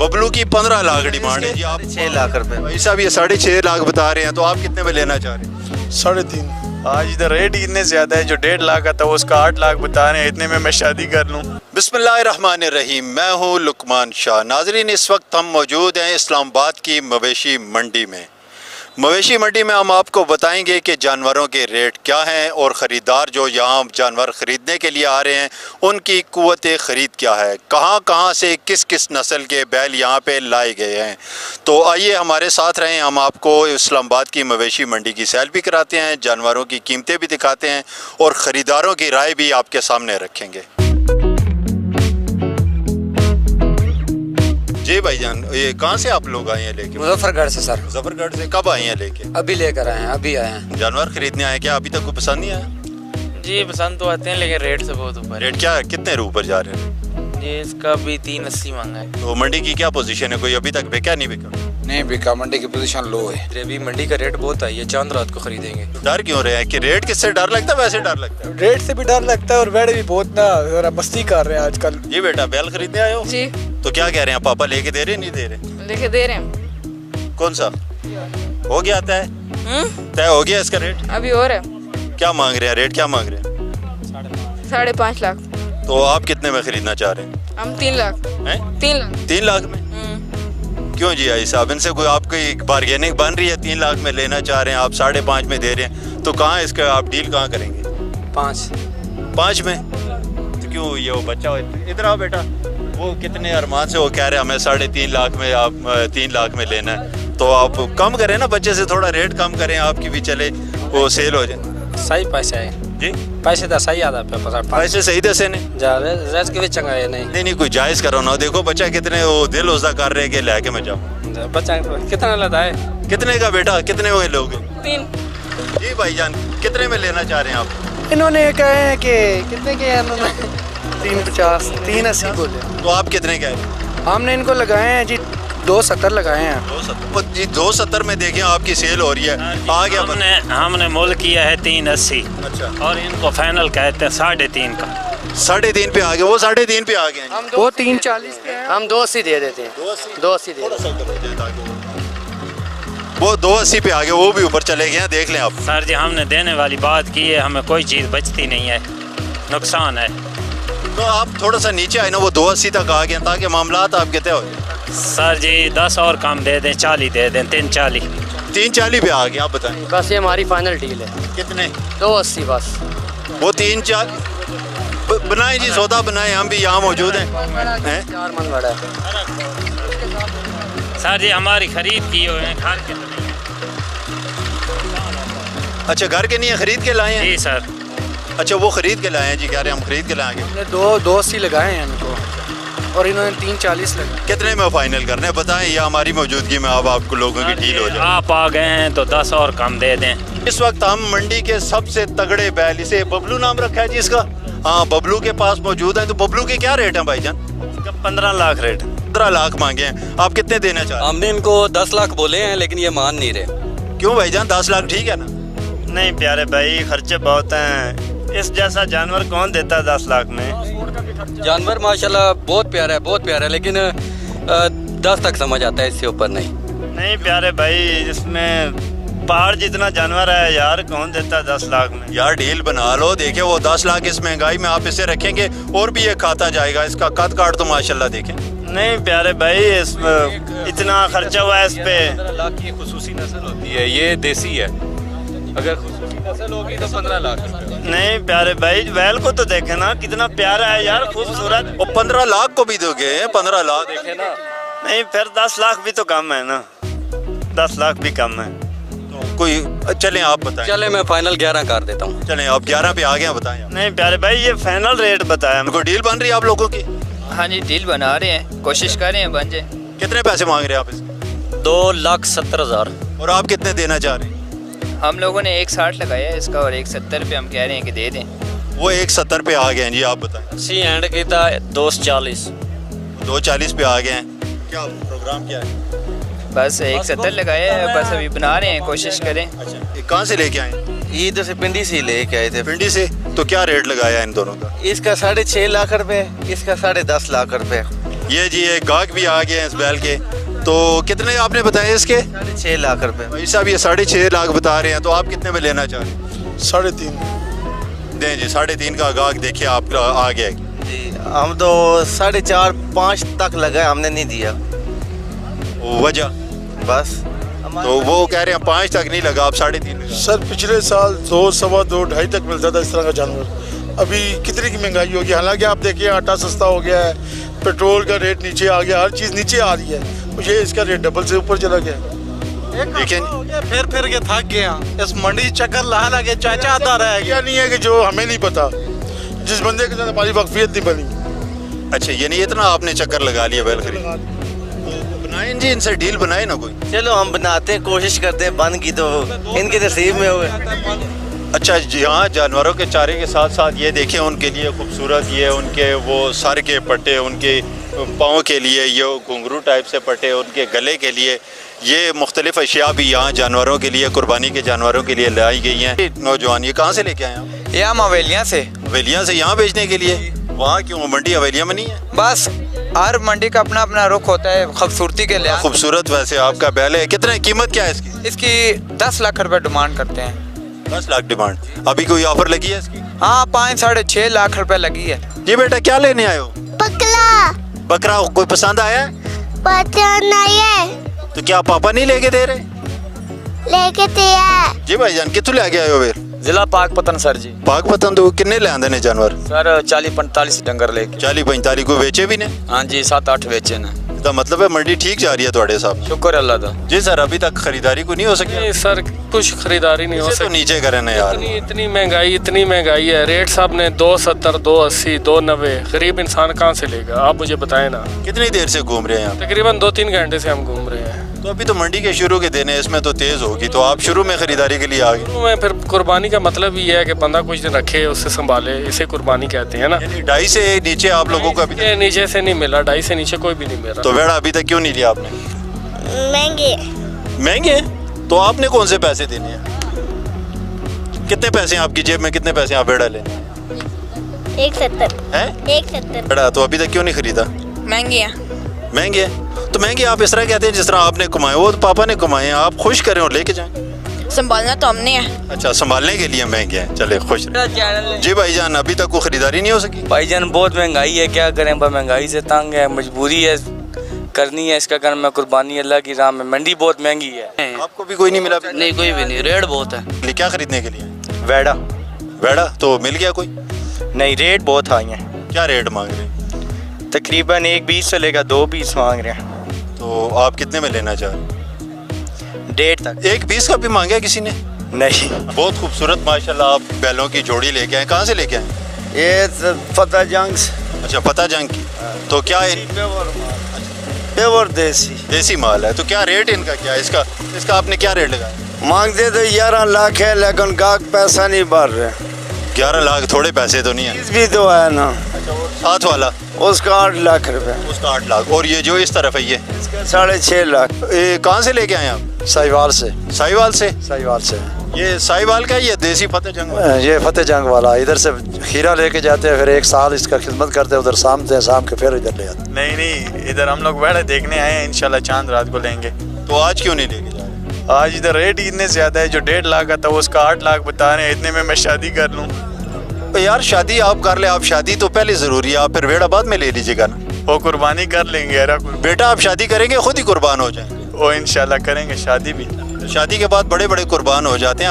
बबलू की 15 लाख डिमांड है जी, आप 6 लाख रुपए। भाई साहब ये 6.5 लाख बता रहे हैं, तो आप कितने में लेना चाह रहे हैं? 3.5। आज इधर रेट ही इतने ज़्यादा है, जो 1.5 लाख का था वो उसका 8 लाख बता रहे हैं, इतने में मैं शादी कर लूँ। बिस्मिल्लाहिर्रहमानिर्रहीम, मैं हूँ लुकमान शाह। नाजरीन, इस वक्त हम मौजूद हैं इस्लामाबाद की मवेशी मंडी में। मवेशी मंडी में हम आपको बताएंगे कि जानवरों के रेट क्या हैं और ख़रीदार जो यहाँ जानवर ख़रीदने के लिए आ रहे हैं उनकी क़ुव्वत ख़रीद क्या है, कहाँ कहाँ से किस किस नस्ल के बैल यहाँ पे लाए गए हैं। तो आइए हमारे साथ रहें, हम आपको इस्लामाबाद की मवेशी मंडी की सैर भी कराते हैं, जानवरों की कीमतें भी दिखाते हैं और ख़रीदारों की राय भी आपके सामने रखेंगे। जी भाईजान, ये कहाँ से आप लोग आए हैं लेके? मुजफ्फरगढ़ से सर। मुजफ्फरगढ़ से कब आए हैं लेके? अभी लेकर आए हैं, अभी आए हैं। जानवर खरीदने आए क्या? अभी तक कोई पसंद नहीं आया? जी पसंद तो आते हैं लेकिन रेट से बहुत ऊपर है। रेट क्या, कितने ऊपर जा रहे हैं? जी इसका भी 380 मांगा है। तो मंडी की क्या पोजीशन है, कोई अभी तक बिका नहीं बिका? नहीं बिका, मंडी की पोजीशन लो है। अभी मंडी का रेट बहुत है, ये चांद रात को खरीदेंगे। डर क्यों रहे हैं कि रेट किससे डर लगता है? वैसे डर लगता है। रेट से भी डर लगता है और बैड भी बहुत ना जरा मस्ती कर रहे हैं आजकल। जी बेटा, बैल खरीदने आए हो? जी तो क्या कह रहे हैं पापा, लेके दे रहे नहीं दे रहे? लेके दे रहे हैं। कौन सा हो गया तय? तय हो गया इसका रेट? अभी और है। क्या मांग रहे हैं, रेट क्या मांग रहे हैं? 5.5 लाख। तो आप कितने में खरीदना चाह रहे हैं? हम 3 लाख। हैं? 3 लाख। 3 लाख में? क्यों जी आई साहब, इनसे कोई आपकी बार्गेनिंग बन रही है? 3 लाख में लेना चाह रहे हैं आप, 5.5 में दे रहे हैं, तो कहाँ इसका आप डील कहाँ करेंगे? 5 में? तो क्यों ये वो बच्चा हो, इधर आओ बेटा, वो कितने अरमान से वो कह रहे हैं हमें 3.5 लाख में, आप 3 लाख में लेना है, तो आप कम करें ना, बच्चे से थोड़ा रेट कम करें, आपकी भी चले वो सेल हो जाए। सही पैसे है जी, पैसे तो सही आता है, पैसे सही दसे ने रेट के भी चंगा है नहीं नहीं कोई जायज़ करो ना। देखो बच्चा कितने वो दिल उसदा कर रहे हैं कि लेके मैं जाऊँ। बच्चा कितना लेता है? कितने का बेटा, कितने में लोगे? 3। जी भाईजान, कितने में लेना चाह रहे हैं आप? इन्होंने कहे हैं कि कितने के हैं इन्होंने? 350, 380 बोले। तो आप कितने कह रहे हैं? हमने इनको लगाए हैं जी 270 लगाए हैं। 270 जी, 270 में देखें आपकी सेल हो रही है, आ गया। हमने मोल किया है 380। अच्छा, और इनको फाइनल कहते हैं 3.5 का। 3.5 पे आ गए, वो 3.5 पे आ गए हैं। वो 340 पे हैं। हम 280 दे देते हैं। 280 दे देते वो 280 पे आ गए, वो भी ऊपर चले गए हैं, देख लें आप। सर जी हमने देने वाली बात की है, हमें कोई चीज़ बचती नहीं है, नुकसान है। तो आप थोड़ा सा नीचे आए ना, वो 280 तक आ गए ताकि मामलात आपके तय हो जाए। सर जी 10 और कम दे दें, 40 दे दें, 340। 340 पे आ गए, आप बताएं बस ये हमारी फाइनल डील है। कितने? 280 बस। वो 3-4 बनाए जी, सौदा बनाए, हम भी यहाँ मौजूद हैं। 4 मन बड़ा है। सर जी हमारी खरीद की हुए हैं, घर के तो नहीं है। अच्छा, घर के नहीं है, खरीद के लाए हैं? जी सर। अच्छा, वो खरीद के लाए हैं जी, कह रहे हैं हम खरीद के लाएंगे। हमने 280 लगाए हैं इनको और इन्होंने 340 लगाए। कितने में फाइनल करने हैं बताएं, या हमारी मौजूदगी में अब आपको लोगों की डील हो जाए? आप आ गए हैं तो 10 और कम दे दें। इस वक्त हम मंडी के सबसे तगड़े बैल, इसे बबलू नाम रखा है जी इसका, हाँ, बबलू के पास मौजूद है। तो बबलू के क्या रेट हैं भाईजान? 15 लाख रेट। 15 लाख मांगे हैं, आप कितने देना चाह रहे हैं? हमने इनको 10 लाख बोले हैं लेकिन ये मान नहीं रहे। क्यों भाईजान, 10 लाख ठीक है ना? नहीं प्यारे भाई, खर्चे बहुत हैं, इस जैसा जानवर कौन देता है 10 लाख में? जानवर माशाल्लाह बहुत प्यारा है, बहुत प्यारा है, लेकिन 10 तक समझ आता है, इससे ऊपर नहीं। नहीं प्यारे भाई, इसमें पहाड़ जितना जानवर है यार, कौन देता है 10 लाख में? यार डील बना लो, देखिए वो 10 लाख इस महंगाई में आप इसे रखेंगे और भी ये खाता जाएगा, इसका कद काट तो माशाल्लाह देखें। नहीं प्यारे भाई, इसमें इतना खर्चा हुआ है इस पे। 15 लाख की खुसूसी नस्ल होती है, ये देसी है, अगर खुसूसी नस्ल होगी तो 15 लाख। नहीं प्यारे भाई, बैल को तो देखे ना, कितना प्यारा है यार, खूबसूरत। और 15 लाख को भी दोगे? 15 लाख देखे ना? नहीं फिर 10 लाख भी तो कम है ना, 10 लाख भी कम है। कोई, चलें आप बताएं। चले मैं फाइनल 11 कर देता हूँ। चलें आप 11 पे आ गए, बताएं आप। नहीं प्यारे भाई, ये फाइनल रेट बताया। कोई डील बन रही है आप लोगों की? हाँ जी डील बना रहे हैं, कोशिश कर रहे हैं बन जाए। कितने पैसे मांग रहे हैं आप इसके? 2,70,000। और आप कितने देना चाह रहे हैं? हम लोगों ने 160 लगाया है इसका और 170 पे हम कह रहे हैं कि दे दें। वो 170 पे आ गए हैं जी, आप बताएं। 80 एंड की था 240। 240 पे आ गए हैं, क्या प्रोग्राम क्या है? बस 170 लगाया है, बस अभी बना रहे हैं, कोशिश करें। अच्छा, ये कहाँ से लेके आए? इधर से पिंडी से लेके आए थे। पिंडी से। तो क्या रेट लगाया इन दोनों का? इसका 6.5 लाख रुपए, इसका 10.5 लाख रुपए। یہ جی ایک گاہک بھی آ گئے ہیں اس بیل کے. تو کتنے آپ نے بتائے اس کے؟ 6 लाख रुपए. بھائی صاحب یہ 6.5 لاکھ بتا رہے ہیں, تو آپ کتنے میں لینا چاہ رہے ہیں؟ 3.5. دیں جی 3.5 کا گاہک دیکھیے آپ کا آ گیا ہے. जी हम तो 4.5-5 तक लगाए, हमने नहीं दिया وجہ बस. تو وہ کہہ رہے ہیں 5 تک نہیں لگا, آپ 3.5. سر پچھلے سال 2, سوا 2, 2.5 تک ملتا تھا اس طرح کا جانور. ابھی کتنے کی مہنگائی ہوگی, حالانکہ آپ دیکھیں آٹا سستا ہو گیا ہے, پیٹرول کا ریٹ نیچے آ گیا, ہر چیز نیچے آ رہی ہے, یہ اس کا ریٹ ڈبل سے اوپر چلا گیا. لیکن پھر کے تھک گئے ہیں اس منڈی چکر لا کے چاچا آتا رہے گا. نہیں ہے کہ جو ہمیں نہیں پتا, جس بندے کے ساتھ ہماری واقفیت نہیں بنی. اچھا یعنی اتنا آپ نے چکر لگا لیا بیل خرید. بنائیں جی ان سے ڈیل بنائے نا کوئی. चलो हम बनाते हैं, कोशिश करते हैं, बन की तो इनके नसीब में हुए. اچھا یہاں جانوروں کے چارے کے ساتھ ساتھ یہ دیکھیں ان کے لیے خوبصورت یہ ان کے وہ سر کے پٹے, ان کے پاؤں کے لیے یہ گھنگرو ٹائپ سے پٹے, ان کے گلے کے لیے یہ مختلف اشیاء بھی یہاں جانوروں کے لیے, قربانی کے جانوروں کے لیے لائی گئی ہیں. نوجوان یہ کہاں سے لے کے آئے ہیں؟ یہ ہم حویلیاں سے. حویلیاں سے یہاں بیچنے کے لیے. وہاں کیوں منڈی حویلیاں میں نہیں ہے؟ بس ہر منڈی کا اپنا اپنا رخ ہوتا ہے خوبصورتی کے لحاظ. خوبصورت ویسے آپ کا بیل ہے. کتنے قیمت کیا ہے اس کی؟ اس کی 10 لاکھ روپے ڈیمانڈ کرتے ہیں. 10 لاکھ ڈیمانڈ. ابھی کوئی آفر لگی ہے اس کی؟ ہاں 5-6.5 لاکھ روپے لگی ہے. جی بیٹا کیا لینے آئے ہو؟ بکلا بکرا کوئی پسند آیا ہے؟ پسند نہیں ہے, تو کیا پاپا نہیں لے کے دے رہے؟ لے کے دیا. جی بھائی جان کتوں لے کے آئے ہو پھر؟ ضلع پاک پتن سر جی. پاک پتن تو کنے لے آندے نے جانور؟ سر 40-45 ڈنگر لے کے. 40-45 کو بیچے بھی نے؟ ہاں جی 7-8 بیچے نا. تو مطلب ہے منڈی ٹھیک جا رہی ہے تھوڑے صاحب؟ شکر اللہ دا. جی سر ابھی تک خریداری کو نہیں ہو سکی؟ سر کچھ خریداری نہیں ہو اسے تو سکتی. نیچے کرے نا یار. اتنی مہنگائی ہے. ریٹ صاحب نے 270, 280, 290. غریب انسان کہاں سے لے گا, آپ مجھے بتائیں نا. کتنی دیر سے گھوم رہے ہیں آپ؟ تقریباً 2-3 گھنٹے سے ہم گھوم رہے ہیں. تو ابھی تو منڈی کے شروع کے دن ہے, اس میں تو تیز ہوگی, تو آپ شروع میں خریداری کے لیے آ گئے. میں پھر قربانی کا مطلب یہ ہے کہ بندہ کچھ دن رکھے, اس سے سنبھالے, اسے قربانی کہتے ہیں نا. یعنی 2.5 سے نیچے آپ لوگوں کو ابھی یہ نیچے سے نہیں ملا, 2.5 سے نیچے کوئی بھی نہیں ملا. تو ویڑا ابھی تک کیوں نہیں لیا آپ نے؟ مہنگی مہنگے ہیں تو آپ نے کون سے پیسے دینے ہیں؟ کتنے پیسے ہیں آپ کی جیب میں, کتنے پیسے آپ ویڑا لیں 170. ہیں؟ 170 ویڑا تو ابھی تک کیوں نہیں خریدا؟ مہنگی ہے. مہنگے ہیں تو مہنگے آپ اس طرح کہتے ہیں جس طرح آپ نے کمائے, وہ تو پاپا نے کمائے ہیں, آپ خوش کریں اور لے کے جائیں. سنبھالنا تو ہم نے ہے. اچھا سنبھالنے کے لیے مہنگے ہیں, چلے خوش رہیں. جی بھائی جان ابھی تک کوئی خریداری نہیں ہو سکی؟ بھائی جان بہت مہنگائی ہے, کیا کریں, مہنگائی سے تنگ ہے, مجبوری ہے کرنی ہے اس کا کام. میں قربانی اللہ کی راہ میں, منڈی بہت مہنگی ہے. آپ کو بھی کوئی نہیں ملا؟ نہیں کوئی بھی نہیں, ریٹ بہت ہے. کیا خریدنے کے لیے؟ वैड़ा ویڑا تو مل گیا کوئی؟ नहीं रेट बहुत हाई है. کیا ریٹ مانگ رہے ہیں؟ तकरीबन 1.20 से लेकर 2.20 मांग रहे हैं. تو آپ کتنے میں لینا چاہ رہے ہیں؟ 1.5 तक 1.20 کا بھی مانگا کسی نے؟ नहीं. بہت خوبصورت ماشاءاللہ آپ بیلوں کی جوڑی لے کے آئے, کہاں سے لے کے آئے؟ ये फतेह जंग से اچھا فتح جنگ کی. تو کیا प्योर देसी دیسی مال ہے, تو کیا ریٹ ان کا کیا ہے؟ اس کا آپ نے کیا ریٹ لگایا؟ मांगते तो 11 लाख है, लेकिन गाहक पैसा नहीं भर रहे. 11 لاکھ تھوڑے پیسے تو نہیں ہیں. फीस भी तो है ना, ساتھ والا उसका 8 लाख रुपए, اس کا 8 لاکھ, اور یہ جو اس طرف ہے یہ 6.5 लाख. کہاں سے لے کے آئے آپ؟ ساہیوال سے. ساہیوال سے. ساہیوال سے. یہ ساہیوال کا یہ دیسی فتح جنگ والا؟ یہ فتح جنگ والا. ادھر سے کھیرا لے کے جاتے ہیں, پھر 1 سال اس کا خدمت کرتے ہیں, ادھر سامتے ہیں, شام کے پھر ادھر لے آتے ہیں. نہیں ادھر ہم لوگ ویڑا دیکھنے آئے ہیں, انشاءاللہ چاند رات کو لیں گے. تو آج کیوں نہیں لے کے جا رہے؟ آج ادھر ریٹ ہی اتنے زیادہ ہے, جو 1.5 لاکھ کا تھا اس کا 8 لاکھ بتا رہے ہیں. اتنے میں شادی کر لوں. یار شادی آپ کر لیں, آپ شادی تو پہلے ضروری ہے, آپ پھر ویڑا بعد میں لے لیجیے گا نا. وہ قربانی کر لیں گے. بیٹا آپ شادی کریں گے خود ہی قربان ہو جائیں گے. وہ انشاءاللہ کریں گے شادی بھی. شادی کے بعد بڑے بڑے قربان ہو جاتے ہیں.